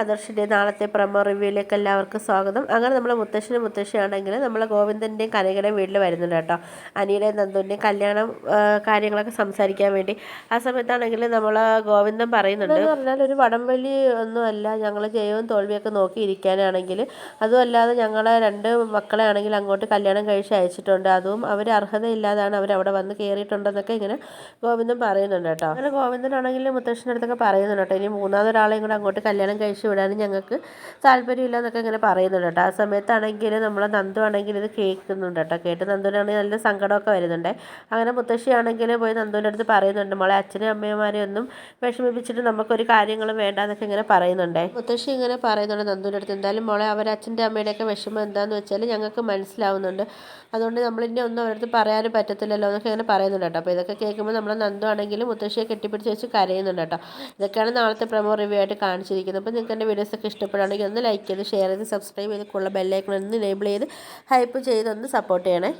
ആദർശിൻ്റെ നാളത്തെ പ്രൊമോ റിവ്യൂയിലേക്ക് എല്ലാവർക്കും സ്വാഗതം. അങ്ങനെ നമ്മൾ മുത്തശ്ശനും മുത്തശ്ശിയാണെങ്കിൽ നമ്മൾ ഗോവിന്ദൻ്റെയും കനകയുടെയും വീട്ടിൽ വരുന്നുണ്ട് കേട്ടോ. അനിയുടെയും നന്ദുവിൻ്റെയും കല്യാണം കാര്യങ്ങളൊക്കെ സംസാരിക്കാൻ വേണ്ടി. ആ സമയത്താണെങ്കിൽ നമ്മൾ ഗോവിന്ദൻ പറയുന്നുണ്ട് എന്ന് പറഞ്ഞാൽ ഒരു വടംവലി ഒന്നുമല്ല, ഞങ്ങൾ ജയവും തോൽവിയൊക്കെ നോക്കിയിരിക്കാനാണെങ്കിൽ, അതുമല്ലാതെ ഞങ്ങളെ 2 മക്കളെ ആണെങ്കിൽ അങ്ങോട്ട് കല്യാണം കഴിച്ച് അയച്ചിട്ടുണ്ട്, അതും അവർ അർഹതയില്ലാതാണ് അവരവിടെ വന്ന് കയറിയിട്ടുണ്ടെന്നൊക്കെ ഇങ്ങനെ ഗോവിന്ദൻ പറയുന്നുണ്ട് കേട്ടോ. അങ്ങനെ ഗോവിന്ദനാണെങ്കിൽ മുത്തശ്ശൻ്റെ അടുത്തൊക്കെ പറയുന്നുണ്ട് കേട്ടോ, ഇനി 3ാമതൊരാളെയും കൂടെ അങ്ങോട്ട് കല്യാണം കഴിച്ച് വിടാനും ഞങ്ങൾക്ക് താല്പര്യമില്ല എന്നൊക്കെ ഇങ്ങനെ പറയുന്നുണ്ട് കേട്ടോ. ആ സമയത്താണെങ്കിൽ നമ്മളെ നന്ദു ആണെങ്കിൽ ഇത് കേൾക്കുന്നുണ്ട് കേട്ടോ. കേട്ട് നന്ദുവിനാണെങ്കിൽ നല്ല സങ്കടമൊക്കെ വരുന്നുണ്ട്. അങ്ങനെ മുത്തശ്ശിയാണെങ്കിൽ പോയി നന്ദുവിൻ്റെ അടുത്ത് പറയുന്നുണ്ട്, മോളെ അച്ഛനും അമ്മമാരെ ഒന്നും വിഷമിപ്പിച്ചിട്ട് നമുക്കൊരു കാര്യങ്ങളും വേണ്ട എന്നൊക്കെ ഇങ്ങനെ പറയുന്നുണ്ട്. മുത്തശ്ശി ഇങ്ങനെ പറയുന്നുണ്ട് നന്ദുവിൻ്റെ അടുത്ത്, എന്തായാലും മോളെ അവരച്ഛൻ്റെ അമ്മയുടെയൊക്കെ വിഷമം എന്താണെന്ന് വെച്ചാൽ ഞങ്ങൾക്ക് മനസ്സിലാവുന്നുണ്ട്, അതുകൊണ്ട് നമ്മളിന്നെ ഒന്നും അവരടുത്ത് പറയാനും പറ്റത്തില്ലല്ലോ എന്നൊക്കെ ഇങ്ങനെ പറയുന്നുണ്ട് കേട്ടോ. അപ്പോൾ ഇതൊക്കെ കേൾക്കുമ്പോൾ നമ്മൾ നന്ദു ആണെങ്കിലും മുത്തശ്ശിയെ കെട്ടിപ്പിടിച്ച് വെച്ച് കരയുന്നുണ്ട് കേട്ടോ. ഇതൊക്കെയാണ് നാളത്തെ പ്രൊമോ റിവ്യൂ ആയിട്ട് കാണിച്ചിരിക്കുന്നത്. അപ്പോൾ നിങ്ങൾക്ക് എൻ്റെ വീഡിയോസൊക്കെ ഇഷ്ടപ്പെടുകയാണെങ്കിൽ ഒന്ന് ലൈക്ക് ചെയ്ത് ഷെയർ ചെയ്ത് സബ്സ്ക്രൈബ് ചെയ്ത് ബെല്ലൈക്കൺ ഒന്ന് എനേബിൾ ചെയ്ത് ഹൈപ്പ് ചെയ്ത് ഒന്ന് സപ്പോർട്ട് ചെയ്യണേ.